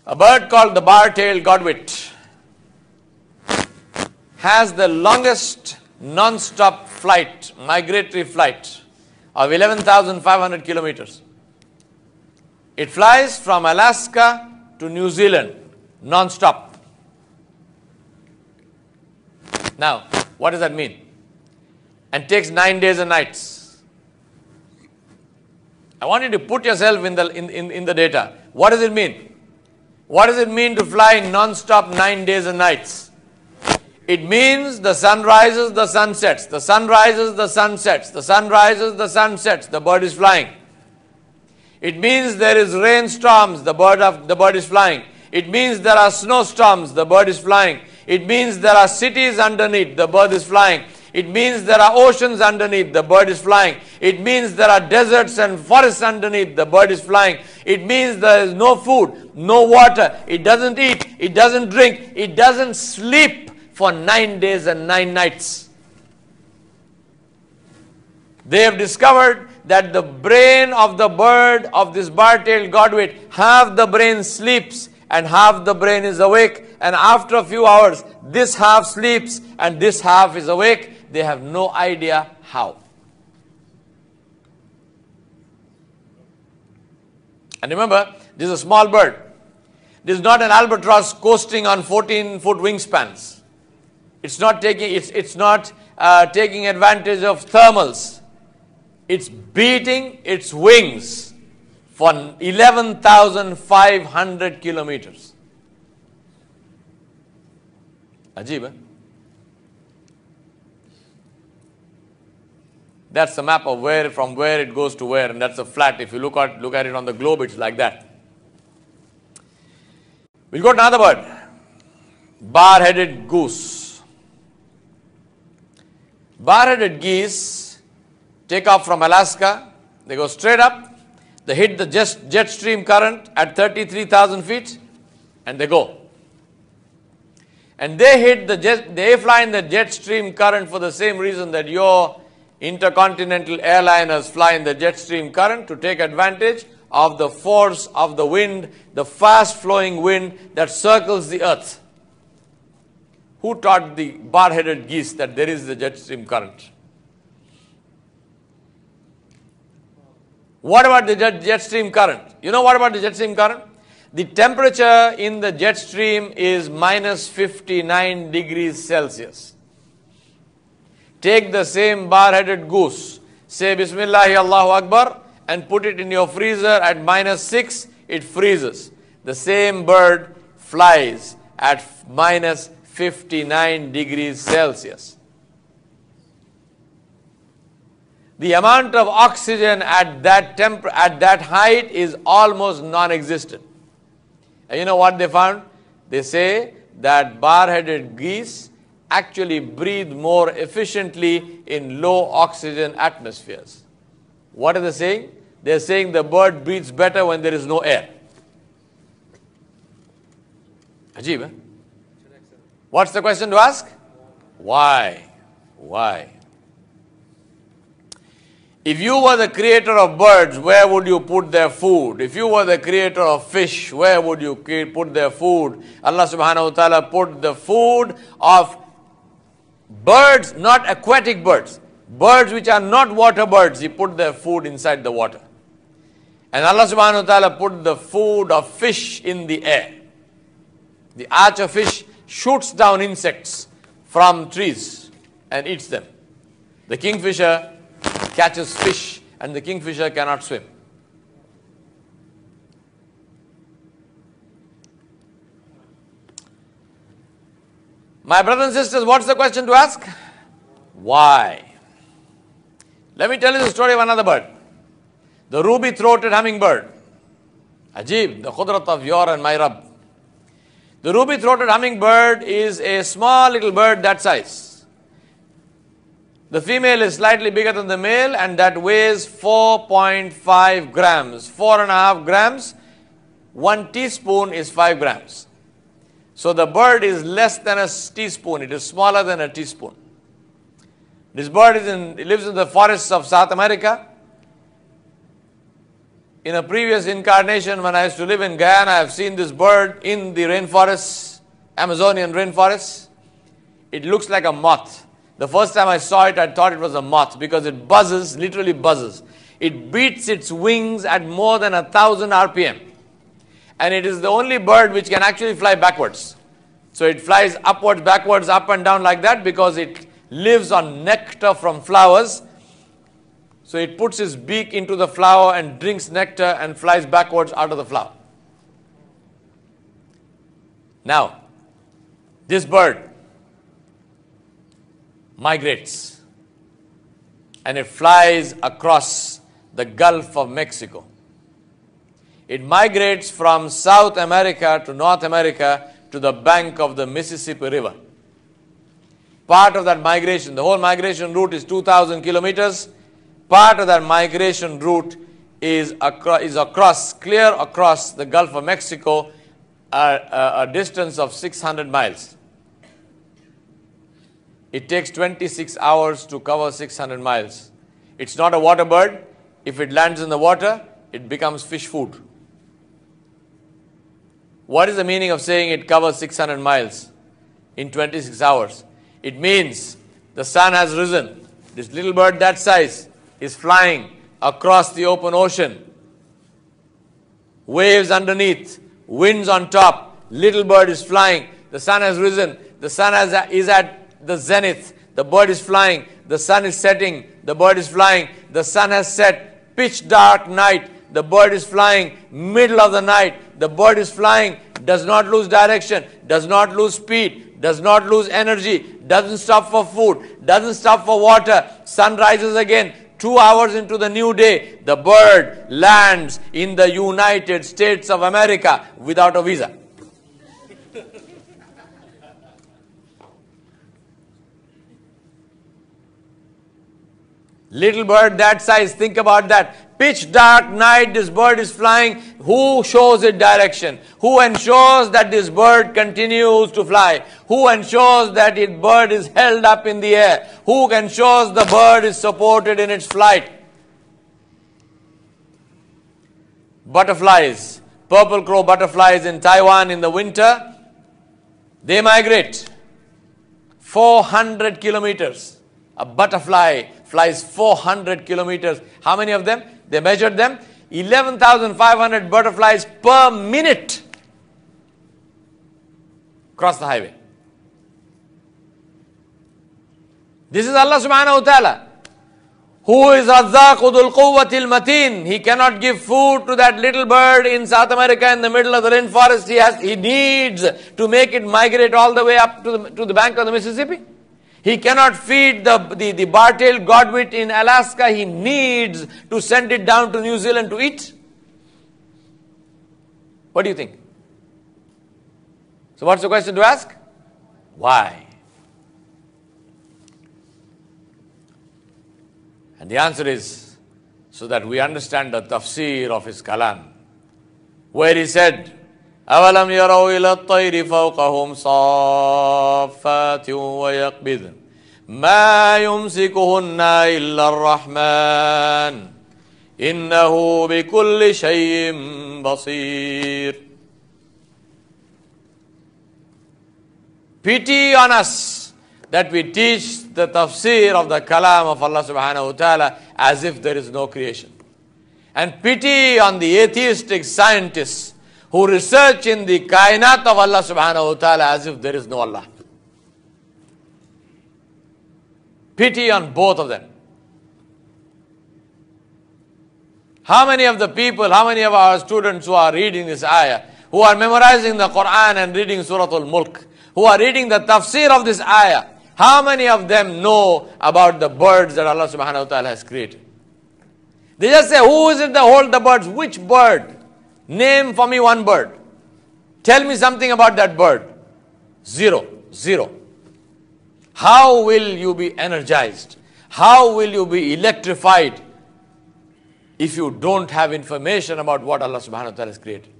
A bird called the bar-tailed godwit has the longest non-stop flight, migratory flight of 11,500 kilometers. It flies from Alaska to New Zealand non-stop. Now, what does that mean? And takes 9 days and nights. I want you to put yourself in the data. What does it mean? What does it mean to fly non-stop 9 days and nights? It means the sun rises, the sun sets. The sun rises, the sun sets. The sun rises, the sun sets. The bird is flying. It means there is rainstorms, the bird is flying. It means there are snowstorms, the bird is flying. It means there are cities underneath, the bird is flying. It means there are oceans underneath, the bird is flying. It means there are deserts and forests underneath, the bird is flying. It means there is no food, no water. It doesn't eat, it doesn't drink, it doesn't sleep for 9 days and 9 nights. They have discovered that the brain of the bird, of this bar-tailed godwit, half the brain sleeps and half the brain is awake. And after a few hours, this half sleeps and this half is awake. They have no idea how. And remember, this is a small bird. This is not an albatross coasting on 14-foot wingspans. It's not taking advantage of thermals. It's beating its wings for 11,500 kilometers. Ajib, eh? That's the map of from where it goes to where, and that's a flat. If you look at it on the globe, it's like that. We'll go to another bird. Bar-headed goose. Bar-headed geese take off from Alaska. They go straight up. They hit the jet stream current at 33,000 feet, and they go. And they fly in the jet stream current for the same reason that your intercontinental airliners fly in the jet stream current, to take advantage of the force of the wind, the fast-flowing wind that circles the earth. Who taught the bar-headed geese that there is the jet stream current? What about the jet stream current? You know what about the jet stream current? The temperature in the jet stream is minus 59 degrees Celsius. Take the same bar-headed goose, say Bismillahi Allahu Akbar, and put it in your freezer at minus 6, it freezes. The same bird flies at minus 59 degrees Celsius. The amount of oxygen at that height is almost non-existent. And you know what they found? They say that bar-headed geese actually breathe more efficiently in low oxygen atmospheres. What are they saying? They're saying the bird breathes better when there is no air. Ajib, eh? What's the question to ask? Why? Why? If you were the creator of birds, where would you put their food? If you were the creator of fish, where would you put their food? Allah subhanahu wa ta'ala put the food of birds, not aquatic birds. Birds which are not water birds, He put their food inside the water. And Allah subhanahu wa ta'ala put the food of fish in the air. The archer fish shoots down insects from trees and eats them. The kingfisher catches fish, and the kingfisher cannot swim. My brothers and sisters, what's the question to ask? Why? Let me tell you the story of another bird. The ruby-throated hummingbird. Ajib, the khudrat of your and my Rabb. The ruby-throated hummingbird is a small little bird that size. The female is slightly bigger than the male, and that weighs 4.5 grams. 4.5 grams. 1 teaspoon is 5 grams. So the bird is less than a teaspoon. It is smaller than a teaspoon. This bird lives in the forests of South America. In a previous incarnation, when I used to live in Guyana, I have seen this bird in the rainforests, Amazonian rainforests. It looks like a moth. The first time I saw it, I thought it was a moth because it buzzes, literally buzzes. It beats its wings at more than 1,000 RPM. And it is the only bird which can actually fly backwards. So it flies upwards, backwards, up and down like that because it lives on nectar from flowers. So it puts its beak into the flower and drinks nectar and flies backwards out of the flower. Now, this bird migrates and it flies across the Gulf of Mexico. It migrates from South America to North America to the bank of the Mississippi River. Part of that migration, the whole migration route is 2,000 kilometers. Part of that migration route is clear across the Gulf of Mexico, a distance of 600 miles. It takes 26 hours to cover 600 miles. It's not a water bird. If it lands in the water, it becomes fish food. What is the meaning of saying it covers 600 miles in 26 hours? It means the sun has risen. This little bird that size is flying across the open ocean. Waves underneath, winds on top. Little bird is flying. The sun has risen. The sun is at the zenith. The bird is flying. The sun is setting. The bird is flying. The sun has set. Pitch dark night. The bird is flying. Middle of the night. The bird is flying. Does not lose direction. Does not lose speed. Does not lose energy. Doesn't stop for food. Doesn't stop for water. Sun rises again. 2 hours into the new day, the bird lands in the United States of America without a visa. Little bird that size, think about that. Pitch dark night, this bird is flying. Who shows it direction? Who ensures that this bird continues to fly? Who ensures that its bird is held up in the air? Who ensures the bird is supported in its flight? Butterflies, purple crow butterflies in Taiwan in the winter, they migrate 400 kilometers. A butterfly flies 400 kilometers. How many of them? They measured them. 11,500 butterflies per minute cross the highway. This is Allah subhanahu wa ta'ala. Who is Razzaqu dhul quwwatil mateen. He cannot give food to that little bird in South America in the middle of the rainforest. He needs to make it migrate all the way up to the bank of the Mississippi. He cannot feed the bar-tailed godwit in Alaska. He needs to send it down to New Zealand to eat. What do you think? So what's the question to ask? Why? And the answer is so that we understand the tafsir of his kalam, where he said, أَوَلَمْ يَرَوْا إِلَى الطَّيْرِ فَوْقَهُمْ صَافَّاتٍ وَيَقْبِضْنَ مَا يُمْسِكُهُنَّ إِلَّا الرَّحْمَنُ إِنَّهُ بِكُلِّ شَيْءٍ بَصِيرٌ. Pity on us that we teach the tafsir of the kalam of Allah subhanahu wa ta'ala as if there is no creation. And pity on the atheistic scientists who research in the kainat of Allah subhanahu wa ta'ala as if there is no Allah. Pity on both of them. How many of the people, how many of our students who are reading this ayah, who are memorizing the Quran and reading Surah Al-Mulk, who are reading the tafsir of this ayah, how many of them know about the birds that Allah subhanahu wa ta'ala has created? They just say, who is it that holds the birds? Which bird? Name for me one bird. Tell me something about that bird. Zero. How will you be energized? How will you be electrified if you don't have information about what Allah subhanahu wa ta'ala has created?